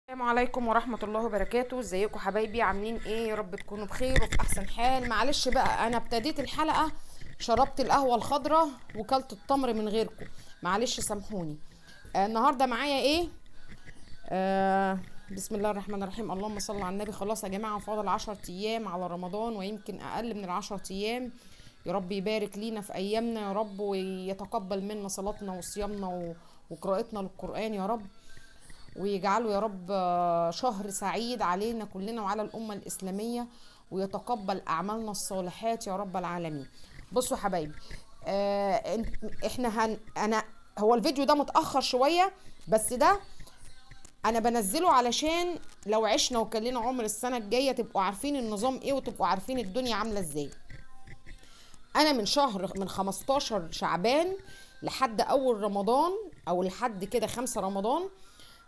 السلام عليكم ورحمة الله وبركاته. ازيكم حبايبي؟ عاملين ايه؟ يا رب تكونوا بخير وفي احسن حال. معلش بقى، انا ابتديت الحلقة شربت القهوة الخضراء وكلت التمر من غيركم، معلش سامحوني. النهاردة معايا ايه؟ بسم الله الرحمن الرحيم، اللهم صل على النبي. خلاص يا جماعة، فاضل 10 ايام على رمضان ويمكن اقل من ال10 ايام. يا رب يبارك لينا في ايامنا يا رب، ويتقبل منا صلاتنا وصيامنا وقراءتنا للقرآن يا رب، ويجعله يا رب شهر سعيد علينا كلنا وعلى الأمة الإسلامية، ويتقبل أعمالنا الصالحات يا رب العالمين. بصوا حبايبي، احنا انا هو الفيديو ده متأخر شوية، بس ده انا بنزله علشان لو عشنا وكان لنا عمر السنة الجاية تبقوا عارفين النظام ايه وتبقوا عارفين الدنيا عاملة ازاي. انا من 15 شعبان لحد اول رمضان، او لحد كده 5 رمضان،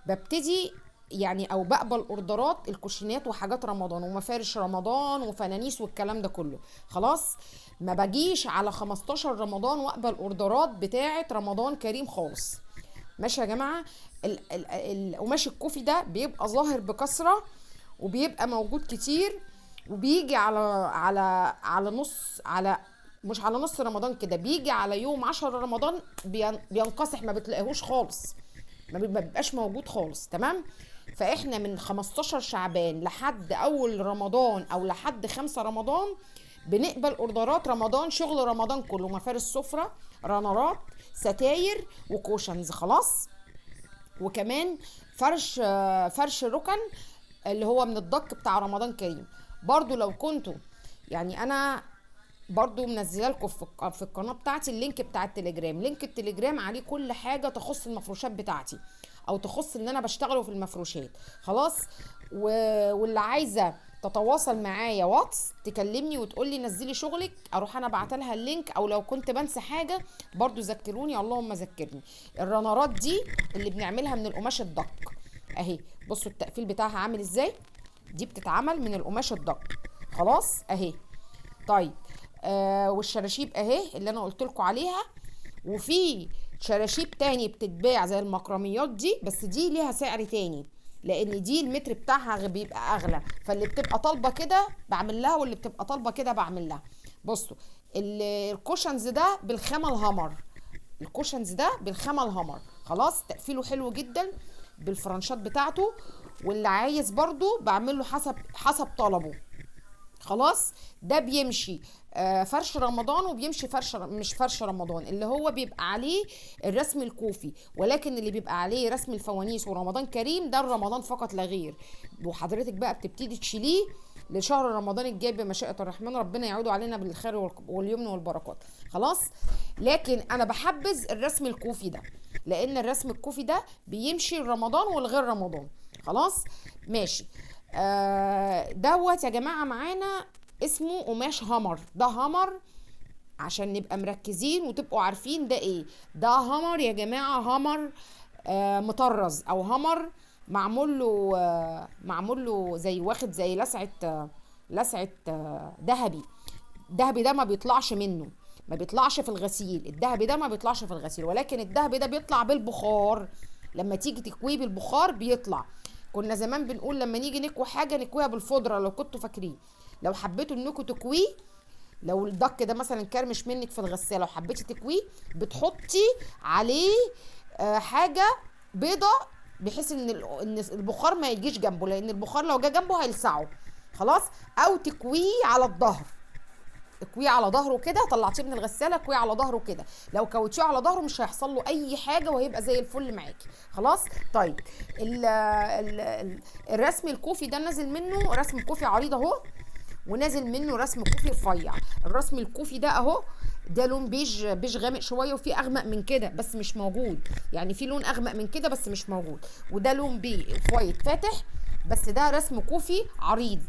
ببتدي يعني او بقبل اوردرات الكوشينات وحاجات رمضان ومفارش رمضان وفنانيس والكلام ده كله. خلاص، ما بجيش على 15 رمضان واقبل اوردرات بتاعه رمضان كريم خالص. ماشي يا جماعه. القماش الكوفي ده بيبقى ظاهر بكثره وبيبقى موجود كتير، وبيجي على نص، على مش على نص رمضان كده، بيجي على يوم 10 رمضان بينقصح، ما بتلاقيهوش خالص، ما بيبقاش موجود خالص. تمام. فاحنا من 15 شعبان لحد اول رمضان او لحد 5 رمضان بنقبل اوردرات رمضان، شغل رمضان كله، مفارش سفرة، رنرات، ستاير وكوشنز. خلاص. وكمان فرش ركن اللي هو من الضك بتاع رمضان كريم. برضو لو كنتوا يعني انا برضو منزله لكم في القناه بتاعتي اللينك بتاع التليجرام. لينك التليجرام عليه كل حاجه تخص المفروشات بتاعتي، او تخص ان انا بشتغله في المفروشات. خلاص. واللي عايزه تتواصل معايا واتس تكلمني وتقول لي نزلي شغلك، اروح انا بعت لها اللينك، او لو كنت بنسى حاجه برضو ذكروني، اللهم ذكرني. الرنرات دي اللي بنعملها من القماش الدق اهي، بصوا التقفيل بتاعها عامل ازاي. دي بتتعمل من القماش الدق. خلاص اهي. طيب، والشراشيب اهي اللي انا قلت لكم عليها. وفي شراشيب تاني بتتباع زي المكرميات دي، بس دي ليها سعر تاني، لان دي المتر بتاعها بيبقى اغلى، فاللي بتبقى طالبه كده بعمل لها، واللي بتبقى طالبه كده بعمل لها. بصوا، الكوشنز ده بالخامه الهمر، الكوشنز ده بالخامه الهمر. خلاص، تقفيله حلو جدا بالفرنشات بتاعته، واللي عايز برضو بعمل له حسب طلبه. خلاص. ده بيمشي فرش رمضان، وبيمشي مش فرش رمضان اللي هو بيبقى عليه الرسم الكوفي، ولكن اللي بيبقى عليه رسم الفوانيس ورمضان كريم ده رمضان فقط لا غير. وحضرتك بقى بتبتدي تشيليه لشهر رمضان الجاي بمشيئة الرحمن، ربنا يعود علينا بالخير واليمن والبركات. خلاص. لكن انا بحبذ الرسم الكوفي ده، لان الرسم الكوفي ده بيمشي رمضان والغير رمضان. خلاص. ماشي. دوت يا جماعة معانا اسمه قماش همر. ده همر عشان نبقى مركزين وتبقوا عارفين ده ايه. ده همر يا جماعة، همر مطرز، او همر معمول له زي واخد زي لسعة ذهبي. الذهبي ده ما بيطلعش منه، ما بيطلعش في الغسيل. الذهبي ده ما بيطلعش في الغسيل، ولكن الذهبي ده بيطلع بالبخار. لما تيجي تكويه بالبخار بيطلع. كنا زمان بنقول لما نيجي نكوي حاجه نكويها بالفضره، لو كنتوا فاكرين. لو حبيتوا انكم تكويه، لو الدك ده مثلا كرمش منك في الغساله وحبيتي تكويه، بتحطي عليه حاجه بيضه، بحيث ان البخار ما يجيش جنبه، لان البخار لو جه جنبه هيلسعه. خلاص. او تكويه على الظهر، اكويه على ظهره كده، طلعتيه من الغساله اكويه على ظهره كده. لو كويتيه على ظهره مش هيحصل له اي حاجه، وهيبقى زي الفل معاكي. خلاص. طيب، الرسم الكوفي ده نازل منه رسم كوفي عريض اهو، ونازل منه رسم كوفي رفيع. الرسم الكوفي ده اهو، ده لون بيج غامق شويه، وفي اغمق من كده بس مش موجود. يعني في لون اغمق من كده بس مش موجود، وده لون وايت فاتح، بس ده رسم كوفي عريض.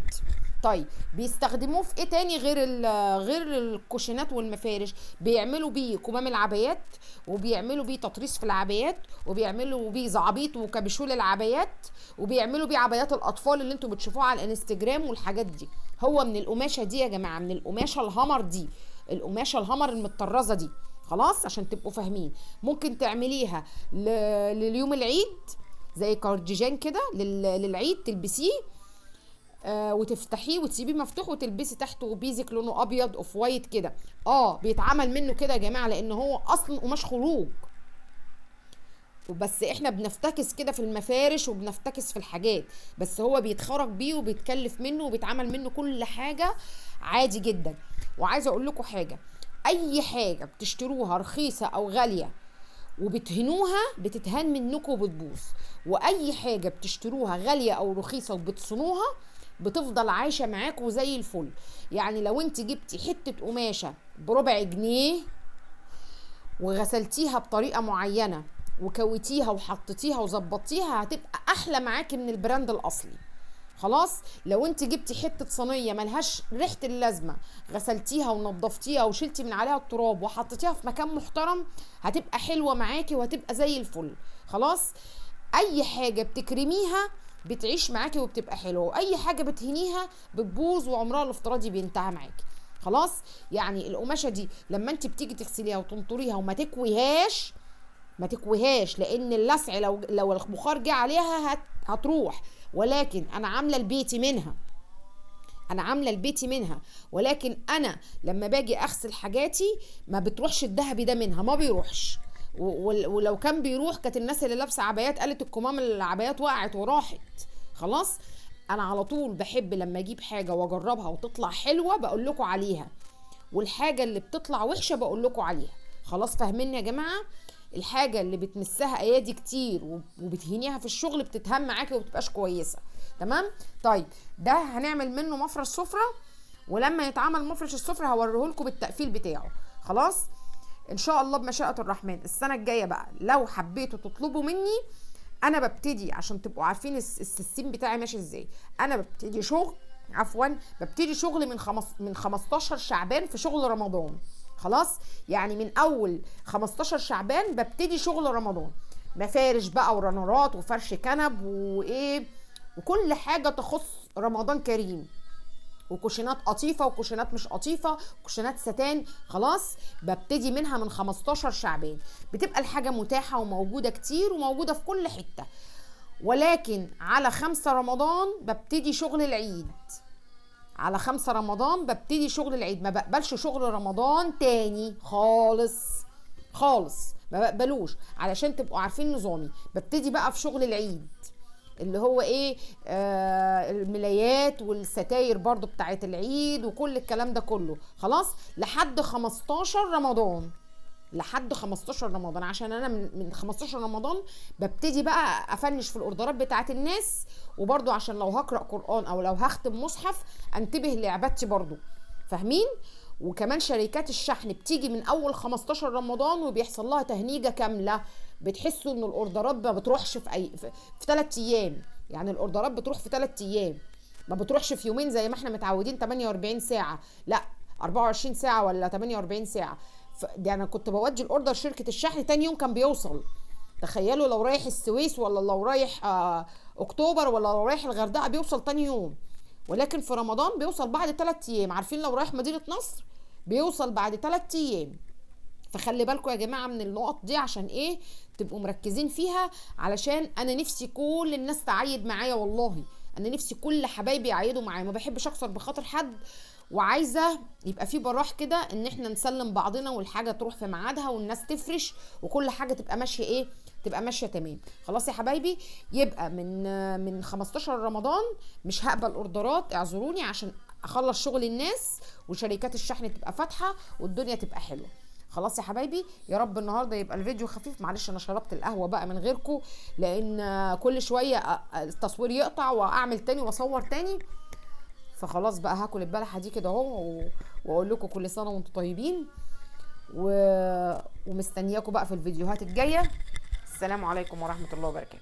طيب، بيستخدموه في ايه تاني غير الكوشينات والمفارش؟ بيعملوا بيه كمام العبايات، وبيعملوا بيه تطريز في العبايات، وبيعملوا بيه زعبيط وكابشول العبايات، وبيعملوا بيه عبايات الاطفال اللي انتوا بتشوفوها على الانستجرام والحاجات دي. هو من القماشه دي يا جماعه، من القماشه الهمر دي، القماشه الهمر المطرزه دي. خلاص، عشان تبقوا فاهمين. ممكن تعمليها لليوم العيد زي كارديجان كده للعيد تلبسيه، وتفتحيه وتسيبيه مفتوح وتلبسي تحته بيزك لونه ابيض اوف وايت كده. بيتعمل منه كده يا جماعه، لان هو اصلا قماش خروج، وبس احنا بنفتكس كده في المفارش وبنفتكس في الحاجات، بس هو بيتخرج بيه وبيتكلف منه وبيتعمل منه كل حاجه عادي جدا. وعايزه اقول لكم حاجه، اي حاجه بتشتروها رخيصه او غاليه وبتهنوها بتتهان منكم وبتبوظ، واي حاجه بتشتروها غاليه او رخيصه وبتصنوها بتفضل عايشه معاكم زي الفل. يعني لو انت جبتي حته قماشه بربع جنيه وغسلتيها بطريقه معينه وكويتيها وحطيتيها وظبطيها هتبقى احلى معاكي من البراند الاصلي. خلاص، لو انت جبتي حته صينيه ملهاش ريحه اللازمه، غسلتيها ونضفتيها وشلتي من عليها التراب وحطيتيها في مكان محترم هتبقى حلوه معاكي وهتبقى زي الفل. خلاص، اي حاجه بتكرميها بتعيش معاكي وبتبقى حلوه، واي حاجه بتهنيها بتبوظ وعمرها الافتراضي بينتهي معاكي. خلاص، يعني القماشه دي لما انت بتيجي تغسليها وتنطريها وما تكويهاش، ما تكويهاش، لان اللسع لو البخار جه عليها هتروح. ولكن انا عامله البيتي منها، ولكن انا لما باجي اغسل حاجاتي ما بتروحش الذهبي ده منها، ما بيروحش. ولو كان بيروح كانت الناس اللي لابسه عبايات قالت الكمام العبايات وقعت وراحت. خلاص، انا على طول بحب لما اجيب حاجه واجربها وتطلع حلوه بقول لكم عليها، والحاجه اللي بتطلع وحشه بقول لكم عليها. خلاص، فاهمين يا جماعه؟ الحاجه اللي بتمسها ايادي كتير وبتهينيها في الشغل بتتهم معاكي وبتبقاش كويسه. تمام؟ طيب، ده هنعمل منه مفرش سفره، ولما يتعمل مفرش السفره هوريهولكم بالتقفيل بتاعه. خلاص، ان شاء الله بمشيئه الرحمن السنه الجايه بقى لو حبيتوا تطلبوا مني، انا ببتدي عشان تبقوا عارفين السيستم بتاعي ماشي ازاي. انا ببتدي شغل من 15 شعبان في شغل رمضان. خلاص، يعني من اول 15 شعبان ببتدي شغل رمضان، مفارش بقى ورنرات وفرش كنب وكل حاجه تخص رمضان كريم، وكوشنات قطيفه وكوشنات مش قطيفه، كوشنات ستان. خلاص، ببتدي منها من 15 شعبان، بتبقى الحاجه متاحه وموجوده كتير وموجوده في كل حته. ولكن على 5 رمضان ببتدي شغل العيد، ما بقبلش شغل رمضان تاني خالص ما بقبلوش، علشان تبقوا عارفين نظامي. ببتدي بقى في شغل العيد اللي هو الملايات والستاير برضو بتاعت العيد وكل الكلام ده كله. خلاص، لحد 15 رمضان، عشان انا من 15 رمضان ببتدي بقى افنش في الاوردرات بتاعت الناس، وبرضو عشان لو هقرأ قرآن او لو هختم مصحف انتبه لعبادتي برضو. فاهمين؟ وكمان شركات الشحن بتيجي من اول 15 رمضان وبيحصل لها تهنيجه كامله، بتحسوا ان الاوردرات ما بتروحش في 3 ايام. يعني الاوردرات بتروح في 3 ايام، ما بتروحش في يومين زي ما احنا متعودين 48 ساعه، لا 24 ساعه ولا 48 ساعه. دي انا كنت بودي الاوردر شركه الشحن تاني يوم كان بيوصل. تخيلوا لو رايح السويس ولا لو رايح اكتوبر ولا لو رايح الغردقه بيوصل تاني يوم. ولكن في رمضان بيوصل بعد 3 ايام. عارفين لو رايح مدينه نصر بيوصل بعد 3 ايام. فخلي بالكم يا جماعه من النقط دي، عشان تبقوا مركزين فيها، علشان انا نفسي كل الناس تعيد معايا. والله انا نفسي كل حبايبي يعيدوا معايا، ما بحبش اكسر بخاطر حد، وعايزه يبقى في براح كده ان احنا نسلم بعضنا والحاجه تروح في ميعادها والناس تفرش وكل حاجه تبقى ماشيه تبقى ماشيه تمام. خلاص يا حبايبي، يبقى من 15 رمضان مش هقبل اوردرات، اعذروني عشان اخلص شغل الناس وشركات الشحن تبقى فاتحه والدنيا تبقى حلوه. خلاص يا حبايبي، يا رب النهارده يبقى الفيديو خفيف. معلش انا شربت القهوه بقى من غيركم، لان كل شويه التصوير يقطع واعمل تاني واصور تاني. فخلاص بقى هاكل البلحه دي كده اهو، واقول لكم كل سنه وانتم طيبين، ومستنياكم بقى في الفيديوهات الجايه. السلام عليكم ورحمه الله وبركاته.